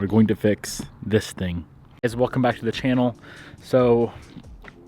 are going to fix this thing. Guys, welcome back to the channel. So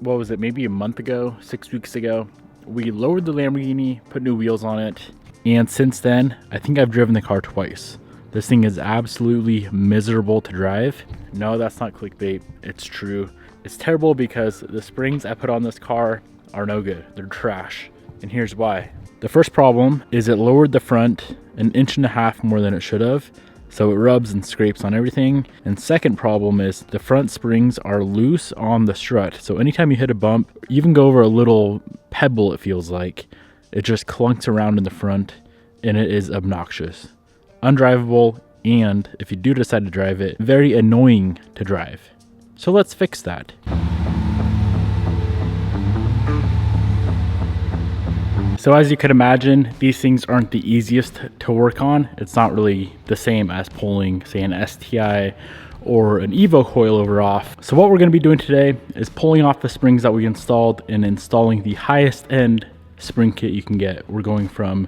what was it, maybe a month ago, 6 weeks ago, we lowered the Lamborghini, put new wheels on it, and since then I think I've driven the car twice. This thing is absolutely miserable to drive. No, that's not clickbait, it's true. It's terrible because the springs I put on this car are no good, they're trash, and here's why. The first problem is it lowered the front 1.5 inches more than it should have, so it rubs and scrapes on everything. And second problem is the front springs are loose on the strut, so anytime you hit a bump, even go over a little pebble, it feels like it just clunks around in the front, and it is obnoxious, undrivable, and if you do decide to drive it, very annoying to drive. So let's fix that. So as you can imagine, these things aren't the easiest to work on. It's not really the same as pulling, say, an STI or an Evo coilover off. So what we're going to be doing today is pulling off the springs that we installed and installing the highest end spring kit you can get. We're going from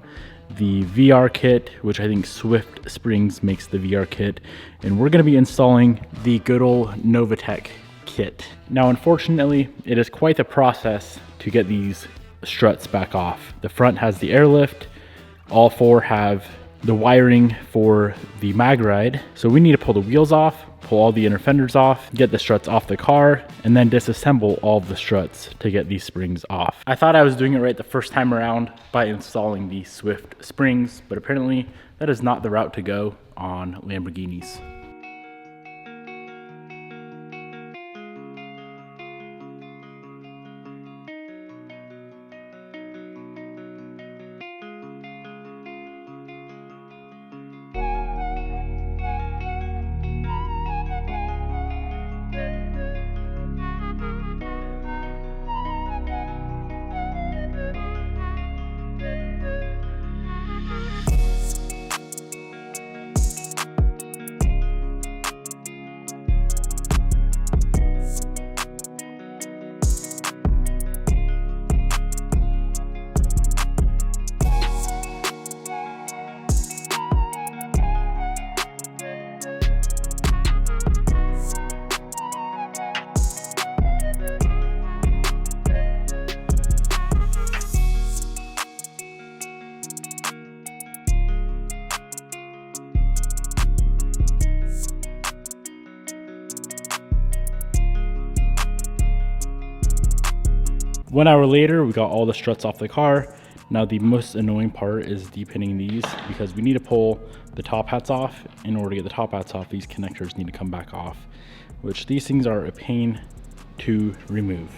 the VR kit, which I think Swift Springs makes the VR kit, and we're going to be installing the good old Novatech kit. Now, unfortunately, it is quite the process to get these struts back off. The front has the airlift, all four have the wiring for the mag ride, so we need to pull the wheels off, pull all the inner fenders off, get the struts off the car, and then disassemble all of the struts to get these springs off. I thought I was doing it right the first time around by installing the Swift springs, but apparently that is not the route to go on Lamborghinis. One hour later, we got all the struts off the car. Now the most annoying part is depinning these, because we need to pull the top hats off. In order to get the top hats off, these connectors need to come back off, which these things are a pain to remove.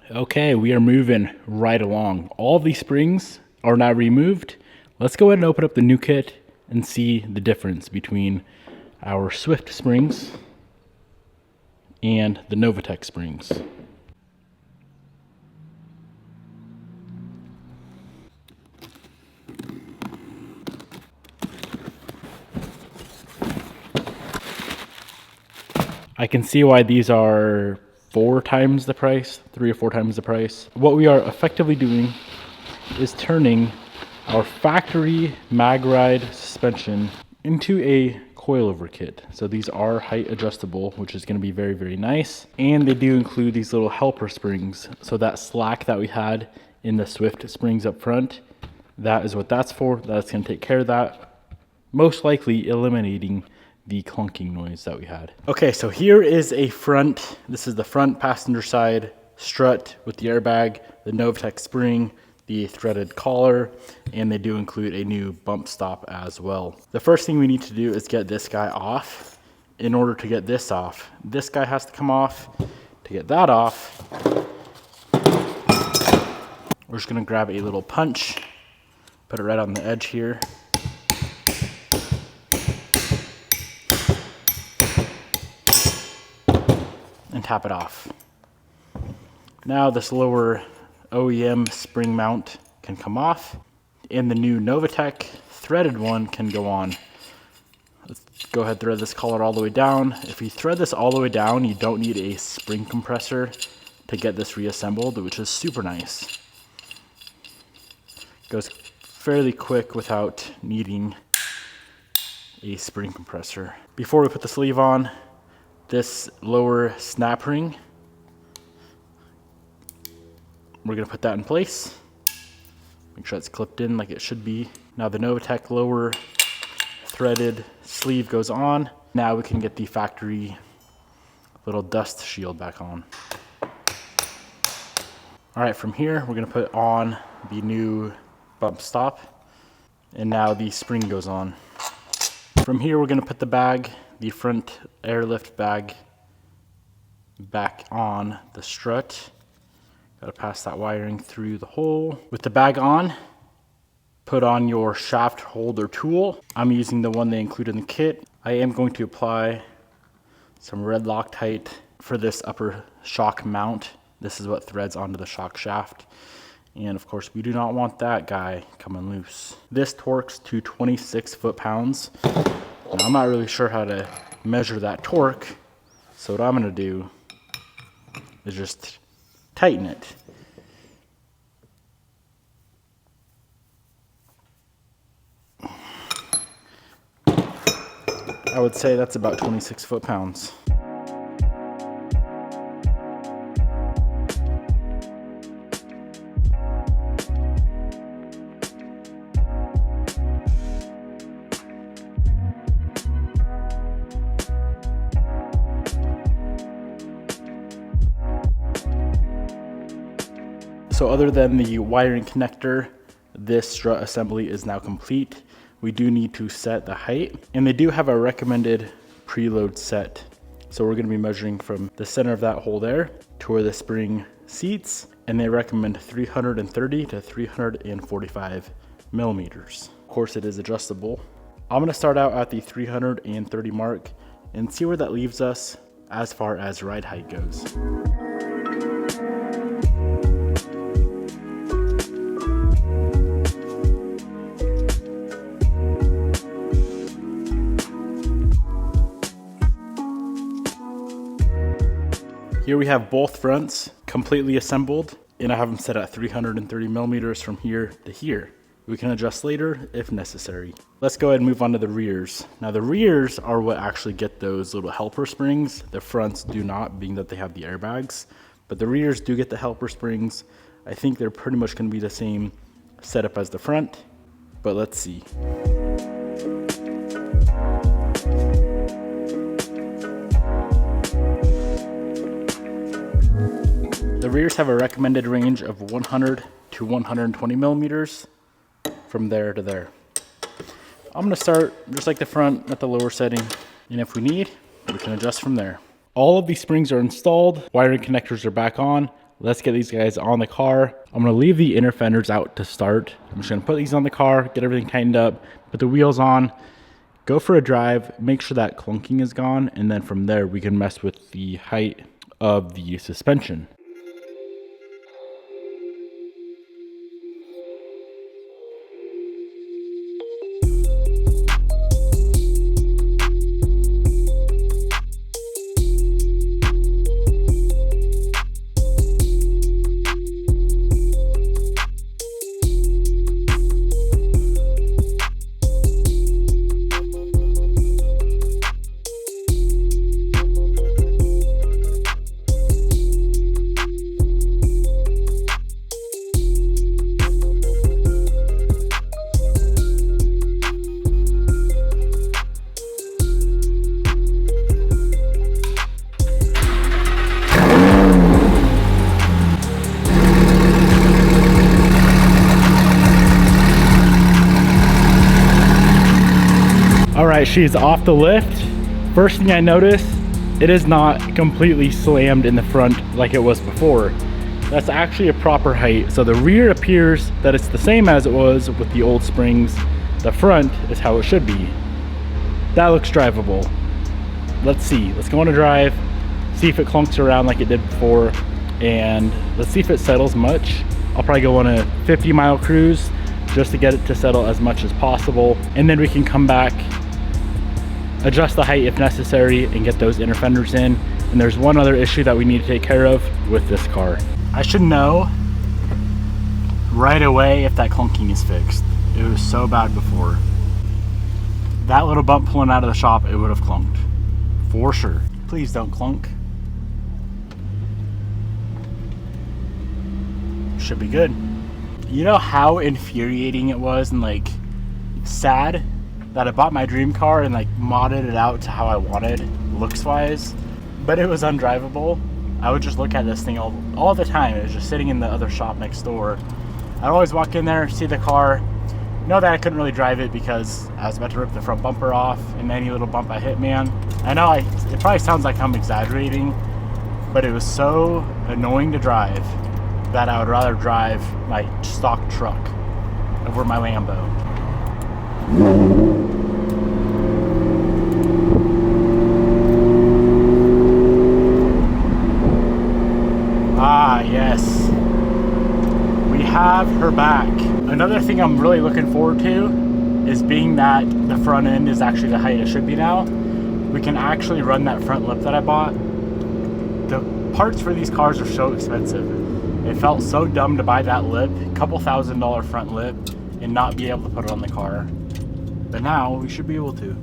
Okay, we are moving right along. All of these springs are now removed. Let's go ahead and open up the new kit and see the difference between our Swift springs and the Novatech springs. I can see why these are 4 times the price, 3 or 4 times the price. What we are effectively doing is turning our factory mag ride suspension into a coilover kit. So these are height adjustable, which is going to be very, very nice. And they do include these little helper springs. So that slack that we had in the Swift springs up front, that is what that's for. That's going to take care of that, most likely eliminating the clunking noise that we had. Okay, so here is a front. This is the front passenger side strut with the airbag, the Novatech spring, the threaded collar, and they do include a new bump stop as well. The first thing we need to do is get this guy off. In order to get this off, this guy has to come off. To get that off, we're just gonna grab a little punch, put it right on the edge here. and tap it off. Now this lower OEM spring mount can come off, and the new Novatech threaded one can go on. Let's go ahead and thread this collar all the way down. If you thread this all the way down, you don't need a spring compressor to get this reassembled, which is super nice. Goes fairly quick without needing a spring compressor. Before we put the sleeve on, this lower snap ring, we're gonna put that in place. Make sure it's clipped in like it should be. Now the Novatech lower threaded sleeve goes on. Now we can get the factory little dust shield back on. All right, from here, we're gonna put on the new bump stop, and now the spring goes on. From here, we're gonna put the bag, the front airlift bag, back on the strut. Gotta pass that wiring through the hole. With the bag on, put on your shaft holder tool. I'm using the one they include in the kit. I am going to apply some red Loctite for this upper shock mount. This is what threads onto the shock shaft. And of course, we do not want that guy coming loose. This torques to 26 foot-pounds. Now, I'm not really sure how to measure that torque. So what I'm gonna do is just tighten it. I would say that's about 26 foot-pounds. So other than the wiring connector, this strut assembly is now complete. We do need to set the height, and they do have a recommended preload set. So we're gonna be measuring from the center of that hole there to where the spring seats, and they recommend 330 to 345 millimeters. Of course, it is adjustable. I'm gonna start out at the 330 mark and see where that leaves us as far as ride height goes. Here we have both fronts completely assembled, and I have them set at 330 millimeters from here to here. We can adjust later if necessary. Let's go ahead and move on to the rears. Now the rears are what actually get those little helper springs. The fronts do not, being that they have the airbags, but the rears do get the helper springs. I think they're pretty much gonna be the same setup as the front, but let's see. The rears have a recommended range of 100 to 120 millimeters from there to there. I'm gonna start just like the front at the lower setting, and if we need, we can adjust from there. All of these springs are installed, wiring connectors are back on. Let's get these guys on the car. I'm gonna leave the inner fenders out to start. I'm just gonna put these on the car, get everything tightened up, put the wheels on, go for a drive, make sure that clunking is gone, and then from there we can mess with the height of the suspension. All right, she's off the lift. First thing I noticed, it is not completely slammed in the front like it was before. That's actually a proper height. So the rear appears that it's the same as it was with the old springs. The front is how it should be. That looks drivable. Let's see, let's go on a drive, see if it clunks around like it did before, and let's see if it settles much. I'll probably go on a 50-mile cruise just to get it to settle as much as possible, and then we can come back, adjust the height if necessary, and get those inner fenders in. And there's one other issue that we need to take care of with this car. I should know right away if that clunking is fixed. It was so bad before. That little bump pulling out of the shop, it would have clunked for sure. Please don't clunk. Should be good. You know how infuriating it was and like sad that I bought my dream car and like modded it out to how I wanted looks wise, but it was undrivable. I would just look at this thing all the time. It was just sitting in the other shop next door. I'd always walk in there, see the car, know that I couldn't really drive it because I was about to rip the front bumper off, and any little bump I hit, man. I know it probably sounds like I'm exaggerating, but it was so annoying to drive that I would rather drive my stock truck over my Lambo. Ah, yes. We have her back. Another thing I'm really looking forward to is being that the front end is actually the height it should be now. We can actually run that front lip that I bought. The parts for these cars are so expensive. It felt so dumb to buy that lip, couple $1,000 front lip, and not be able to put it on the car. But now we should be able to.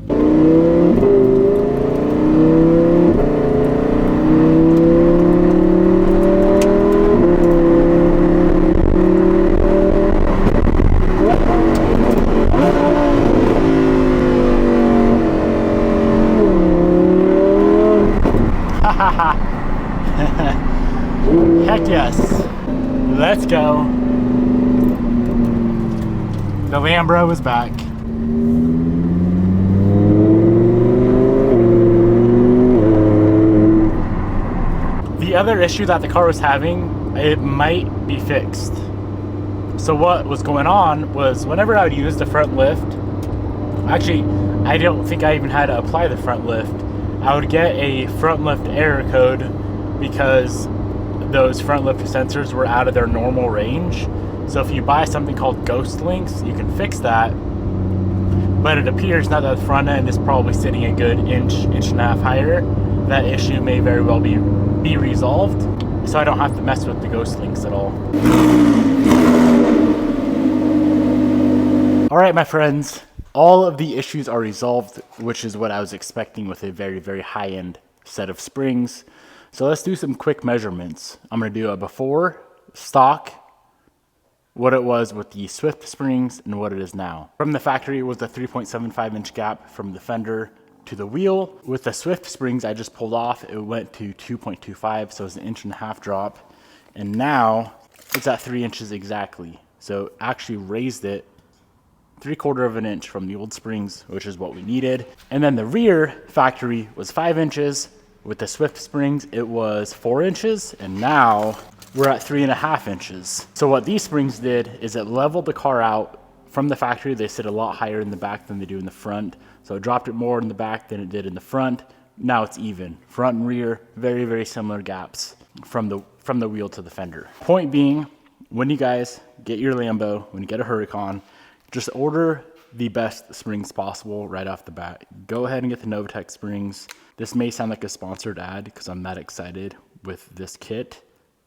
Heck yes. Let's go. The Lambro is back. The other issue that the car was having, it might be fixed. So what was going on was whenever I would use the front lift, actually, I don't think I even had to apply the front lift. I would get a front lift error code because those front lift sensors were out of their normal range. So if you buy something called Ghost Links, you can fix that. But it appears now that the front end is probably sitting a good inch and a half higher, that issue may very well be resolved. So I don't have to mess with the Ghost Links at all. All right, my friends, all of the issues are resolved, which is what I was expecting with a very, very high-end set of springs. So let's do some quick measurements. I'm gonna do a before stock, what it was with the Swift springs and what it is now. From the factory, it was a 3.75 inch gap from the fender to the wheel. With the Swift springs I just pulled off, it went to 2.25, so it's an 1.5 inch drop. And now it's at 3 inches exactly. So actually raised it 3/4 of an inch from the old springs, which is what we needed. And then the rear factory was 5 inches. With the Swift springs, it was 4 inches, and now we're at 3.5 inches. So what these springs did is it leveled the car out from the factory. They sit a lot higher in the back than they do in the front. So it dropped it more in the back than it did in the front. Now it's even. Front and rear, very, very similar gaps from the wheel to the fender. Point being, when you guys get your Lambo, when you get a Huracan, just order the best springs possible right off the bat. Go ahead and get the Novatech springs. This may sound like a sponsored ad because I'm that excited with this kit,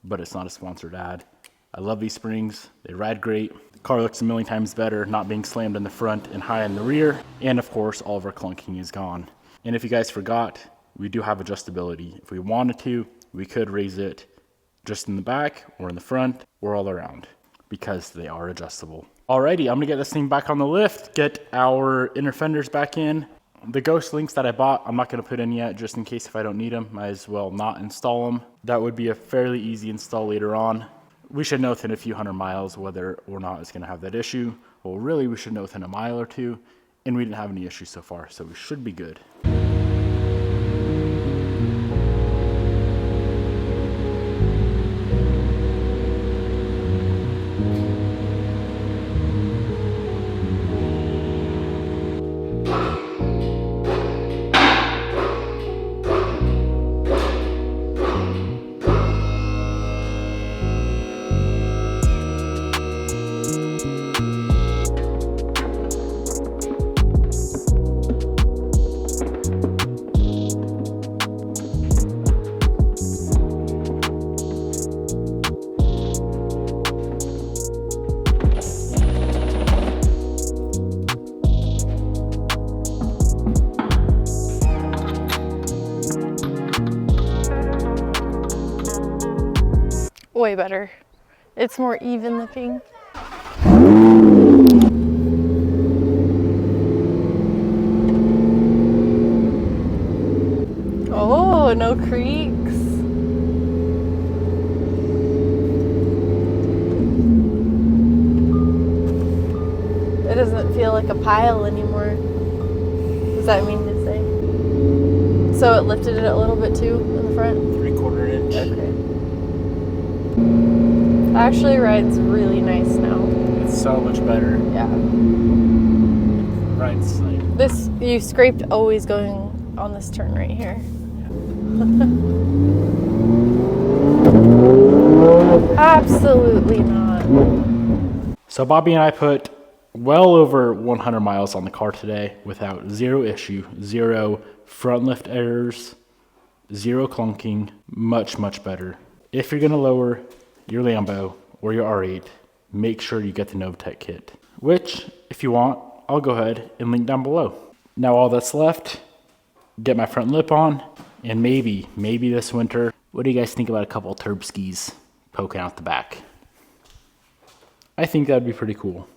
but it's not a sponsored ad. I love these springs. They ride great. The car looks a million times better not being slammed in the front and high in the rear. And of course, all of our clunking is gone. And if you guys forgot, we do have adjustability. If we wanted to, we could raise it just in the back or in the front or all around because they are adjustable. Alrighty, I'm gonna get this thing back on the lift, get our inner fenders back in. The Ghost Links that I bought, I'm not gonna put in yet just in case if I don't need them. Might as well not install them. That would be a fairly easy install later on. We should know within a few hundred miles whether or not it's gonna have that issue. Well, really, we should know within a mile or two, and we didn't have any issues so far, so we should be good. way better. It's more even looking. Oh, no creaks. It doesn't feel like a pile anymore. Does that mean to say? So it lifted it a little bit too in the front? 3/4 inch. Okay. Actually rides really nice now. It's so much better. Yeah. Rides like This, you scraped always going on this turn right here. Absolutely not. So Bobby and I put well over 100 miles on the car today without zero issue, zero front lift errors, zero clunking, much, much better. If you're gonna lower your Lambo or your R8, make sure you get the novatech kit, which if you want, I'll go ahead and link down below. Now all that's left, get my front lip on, and maybe this winter, what do you guys think about a couple turb skis poking out the back? I think that'd be pretty cool.